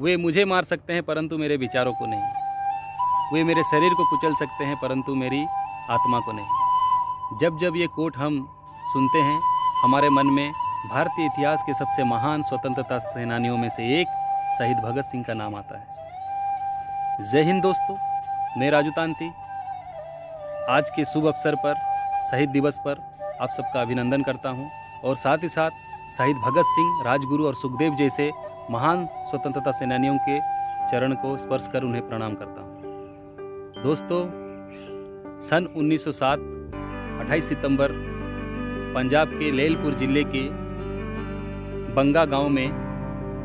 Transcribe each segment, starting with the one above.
वे मुझे मार सकते हैं परंतु मेरे विचारों को नहीं। वे मेरे शरीर को कुचल सकते हैं परंतु मेरी आत्मा को नहीं। जब जब ये कोट हम सुनते हैं, हमारे मन में भारतीय इतिहास के सबसे महान स्वतंत्रता सेनानियों में से एक शहीद भगत सिंह का नाम आता है। जय हिंद दोस्तों, मैं राजू तांती आज के शुभ अवसर पर, शहीद दिवस पर आप सबका अभिनंदन करता हूं और साथ ही साथ शहीद भगत सिंह, राजगुरु और सुखदेव जैसे महान स्वतंत्रता सेनानियों के चरण को स्पर्श कर उन्हें प्रणाम करता हूं। दोस्तों, सन 1907 28 सितंबर पंजाब के लेलपुर जिले के बंगा गांव में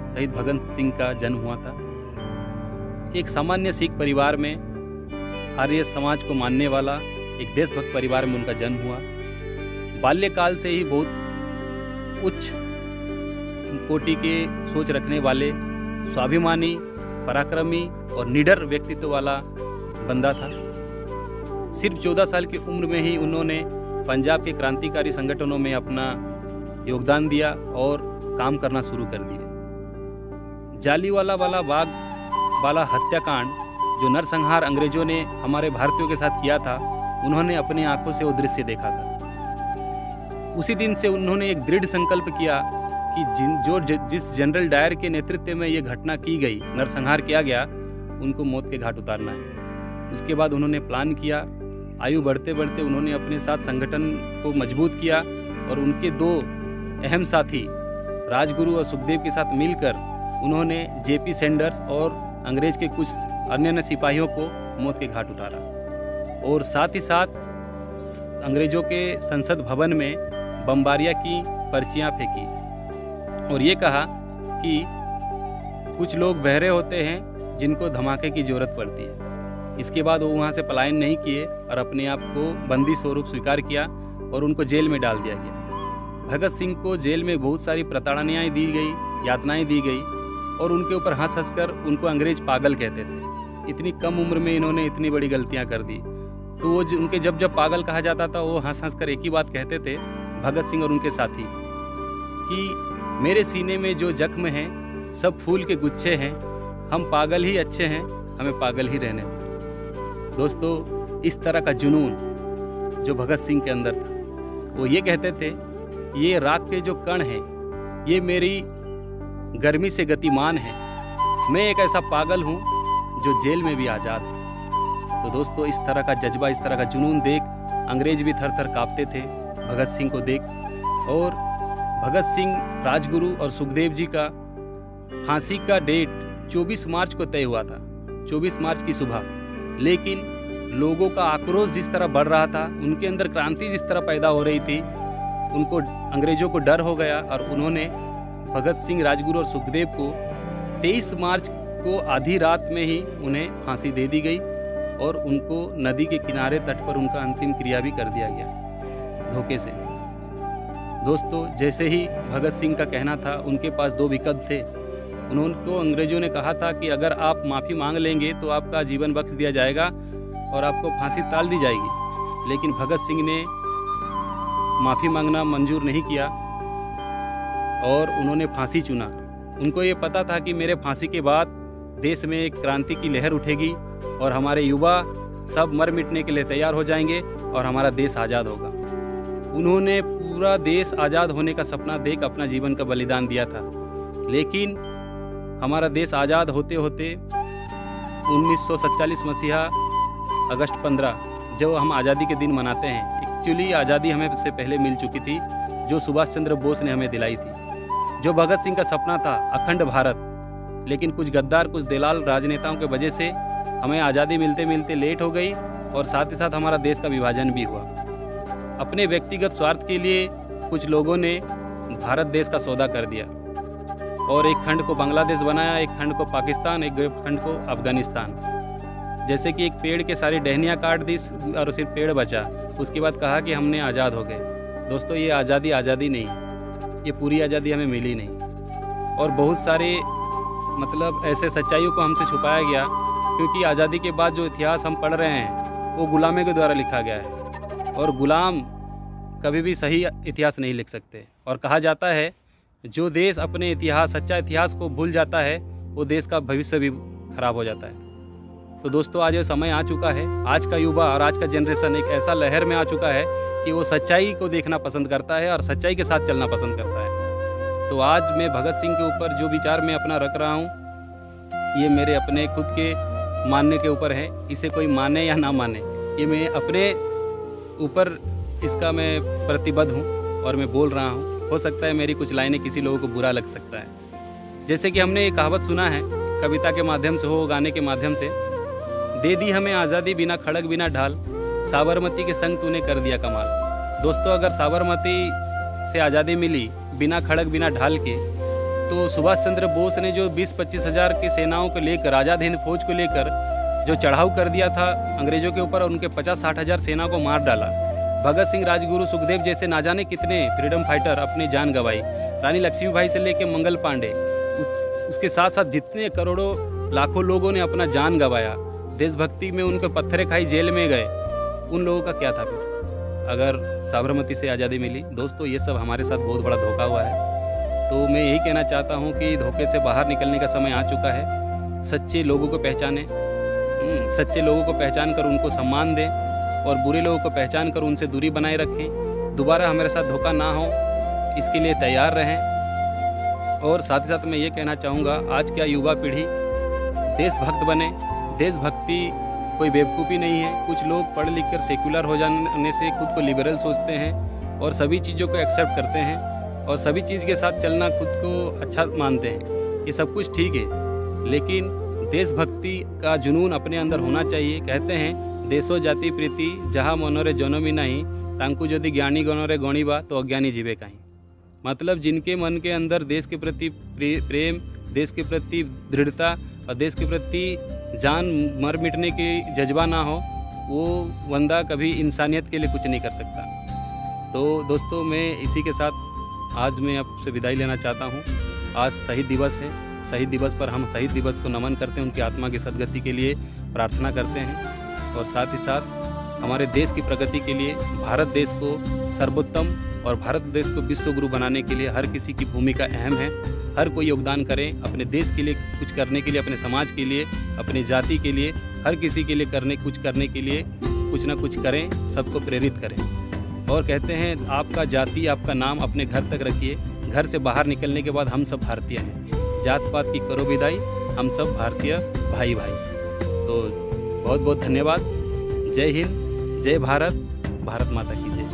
शहीद भगत सिंह का जन्म हुआ था। एक सामान्य सिख परिवार में, आर्य समाज को मानने वाला एक देशभक्त परिवार में उनका जन्म हुआ। बाल्यकाल से ही बहुत उच्च कोटि के सोच रखने वाले, स्वाभिमानी, पराक्रमी और निडर व्यक्तित्व वाला बंदा था। सिर्फ 14 साल की उम्र में ही उन्होंने पंजाब के क्रांतिकारी संगठनों में अपना योगदान दिया और काम करना शुरू कर दिए। जालियांवाला बाग वाला हत्याकांड, जो नरसंहार अंग्रेजों ने हमारे भारतीयों के साथ किया था, उन्होंने अपनी आंखों से वो दृश्य देखा था। उसी दिन से उन्होंने एक दृढ़ संकल्प किया कि जिस जनरल डायर के नेतृत्व में ये घटना की गई, नरसंहार किया गया, उनको मौत के घाट उतारना है। उसके बाद उन्होंने प्लान किया। आयु बढ़ते बढ़ते उन्होंने अपने साथ संगठन को मजबूत किया और उनके दो अहम साथी राजगुरु और सुखदेव के साथ मिलकर उन्होंने जेपी सेंडर्स और अंग्रेज के कुछ अन्य सिपाहियों को मौत के घाट उतारा और साथ ही साथ अंग्रेजों के संसद भवन में बमबारियां की पर्चियां फेंकी और ये कहा कि कुछ लोग बहरे होते हैं जिनको धमाके की ज़रूरत पड़ती है। इसके बाद वो वहाँ से पलायन नहीं किए और अपने आप को बंदी स्वरूप स्वीकार किया और उनको जेल में डाल दिया गया। भगत सिंह को जेल में बहुत सारी प्रताड़नाएं दी गई, यातनाएं दी गई और उनके ऊपर हंस कर उनको अंग्रेज पागल कहते थे। इतनी कम उम्र में इन्होंने इतनी बड़ी गलतियां कर दी। तो वो उनके जब पागल कहा जाता था, वो हंस कर एक ही बात कहते थे, भगत सिंह और उनके साथी, कि मेरे सीने में जो जख्म हैं सब फूल के गुच्छे हैं, हम पागल ही अच्छे हैं, हमें पागल ही रहने दो। दोस्तों, इस तरह का जुनून जो भगत सिंह के अंदर था, वो ये कहते थे, ये राख के जो कण हैं ये मेरी गर्मी से गतिमान है, मैं एक ऐसा पागल हूँ जो जेल में भी आज़ाद है। तो दोस्तों, इस तरह का जज्बा, इस तरह का जुनून देख अंग्रेज भी थर थर काँपते थे भगत सिंह को देख। और भगत सिंह, राजगुरु और सुखदेव जी का फांसी का डेट 24 मार्च को तय हुआ था, 24 मार्च की सुबह। लेकिन लोगों का आक्रोश जिस तरह बढ़ रहा था, उनके अंदर क्रांति जिस तरह पैदा हो रही थी, उनको, अंग्रेजों को डर हो गया और उन्होंने भगत सिंह, राजगुरु और सुखदेव को 23 मार्च को आधी रात में ही उन्हें फांसी दे दी गई और उनको नदी के किनारे तट पर उनका अंतिम क्रिया भी कर दिया गया धोखे से। दोस्तों, जैसे ही भगत सिंह का कहना था, उनके पास दो विकल्प थे। उनको अंग्रेजों ने कहा था कि अगर आप माफ़ी मांग लेंगे तो आपका जीवन बख्श दिया जाएगा और आपको फांसी टाल दी जाएगी। लेकिन भगत सिंह ने माफ़ी मांगना मंजूर नहीं किया और उन्होंने फांसी चुना। उनको ये पता था कि मेरे फांसी के बाद देश में एक क्रांति की लहर उठेगी और हमारे युवा सब मर मिटने के लिए तैयार हो जाएंगे और हमारा देश आज़ाद होगा। उन्होंने पूरा देश आज़ाद होने का सपना देख अपना जीवन का बलिदान दिया था। लेकिन हमारा देश आज़ाद होते होते 1947 मसीहा अगस्त 15, जो हम आज़ादी के दिन मनाते हैं, एक्चुअली आज़ादी हमें से पहले मिल चुकी थी, जो सुभाष चंद्र बोस ने हमें दिलाई थी। जो भगत सिंह का सपना था अखंड भारत, लेकिन कुछ गद्दार, कुछ दलाल राजनेताओं के वजह से हमें आज़ादी मिलते मिलते लेट हो गई और साथ ही साथ हमारा देश का विभाजन भी हुआ। अपने व्यक्तिगत स्वार्थ के लिए कुछ लोगों ने भारत देश का सौदा कर दिया और एक खंड को बांग्लादेश बनाया, एक खंड को पाकिस्तान, एक खंड को अफगानिस्तान। जैसे कि एक पेड़ के सारी टहनियाँ काट दी और सिर्फ पेड़ बचा, उसके बाद कहा कि हमने आज़ाद हो गए। दोस्तों, ये आज़ादी नहीं, ये पूरी आज़ादी हमें मिली नहीं और बहुत सारे ऐसे सच्चाइयों को हमसे छुपाया गया, क्योंकि आज़ादी के बाद जो इतिहास हम पढ़ रहे हैं वो गुलामी के द्वारा लिखा गया है और गुलाम कभी भी सही इतिहास नहीं लिख सकते। और कहा जाता है जो देश अपने इतिहास, सच्चा इतिहास को भूल जाता है वो देश का भविष्य भी खराब हो जाता है। तो दोस्तों आज ये समय आ चुका है, आज का युवा और आज का जनरेशन एक ऐसा लहर में आ चुका है कि वो सच्चाई को देखना पसंद करता है और सच्चाई के साथ चलना पसंद करता है। तो आज मैं भगत सिंह के ऊपर जो विचार मैं अपना रख रहा हूँ, ये मेरे अपने खुद के मानने के ऊपर है। इसे कोई माने या ना माने, ये मैं अपने ऊपर इसका मैं प्रतिबद्ध हूँ और मैं बोल रहा हूँ। हो सकता है मेरी कुछ लाइनें किसी लोगों को बुरा लग सकता है। जैसे कि हमने एक कहावत सुना है, कविता के माध्यम से हो, गाने के माध्यम से, दे दी हमें आज़ादी बिना खड़ग बिना ढाल, साबरमती के संग तूने कर दिया कमाल। दोस्तों अगर साबरमती से आज़ादी मिली बिना खड़ग बिना ढाल के, तो सुभाष चंद्र बोस ने जो 20-25 हज़ार की सेनाओं को लेकर, आज़ाद हिंद फौज को लेकर जो चढ़ाव कर दिया था अंग्रेज़ों के ऊपर और उनके 50-60 हज़ार सेना को मार डाला। भगत सिंह, राजगुरु, सुखदेव जैसे ना जाने कितने फ्रीडम फाइटर अपनी जान गंवाई। रानी लक्ष्मीबाई से लेकर मंगल पांडे, उसके साथ साथ जितने करोड़ों लाखों लोगों ने अपना जान गंवाया, देशभक्ति में उनको पत्थरे खाई जेल में गए, उन लोगों का क्या था फिर अगर साबरमती से आज़ादी मिली। दोस्तों ये सब हमारे साथ बहुत बड़ा धोखा हुआ है। तो मैं यही कहना चाहता हूँ कि धोखे से बाहर निकलने का समय आ चुका है। सच्चे लोगों को पहचानें, सच्चे लोगों को पहचान कर उनको सम्मान दें और बुरे लोगों को पहचान कर उनसे दूरी बनाए रखें। दोबारा हमारे साथ धोखा ना हो, इसके लिए तैयार रहें। और साथ ही साथ मैं ये कहना चाहूँगा, आज क्या युवा पीढ़ी देशभक्त बने। देशभक्ति कोई बेवकूफ़ी नहीं है। कुछ लोग पढ़ लिख कर सेक्युलर हो जाने से खुद को लिबरल सोचते हैं और सभी चीज़ों को एक्सेप्ट करते हैं और सभी चीज़ के साथ चलना खुद को अच्छा मानते हैं। ये सब कुछ ठीक है, लेकिन देशभक्ति का जुनून अपने अंदर होना चाहिए। कहते हैं देशो जाति प्रीति जहाँ मनोरे जनमी नहीं, तांकु यदि ज्ञानी गणोरे गणिबा तो अज्ञानी जीवे कहीं। मतलब जिनके मन के अंदर देश के प्रति प्रेम, देश के प्रति दृढ़ता और देश के प्रति जान मर मिटने की जज्बा ना हो, वो बंदा कभी इंसानियत के लिए कुछ नहीं कर सकता। तो दोस्तों मैं इसी के साथ आज मैं आपसे विदाई लेना चाहता हूँ। आज शहीद दिवस है। शहीद दिवस पर हम शहीद दिवस को नमन करते हैं, उनकी आत्मा की सद्गति के लिए प्रार्थना करते हैं और साथ ही साथ हमारे देश की प्रगति के लिए, भारत देश को सर्वोत्तम और भारत देश को विश्व गुरु बनाने के लिए हर किसी की भूमिका अहम है। हर कोई योगदान करें अपने देश के लिए, कुछ करने के लिए, अपने समाज के लिए, अपनी जाति के लिए, हर किसी के लिए कुछ करने के लिए कुछ ना कुछ करें, सबको प्रेरित करें। और कहते हैं आपका जाति, आपका नाम अपने घर तक रखिए। घर से बाहर निकलने के बाद हम सब भारतीय हैं। जात पात की करो विदाई, हम सब भारतीय भाई भाई। तो बहुत बहुत धन्यवाद। जय हिंद, जय भारत, भारत माता की जय।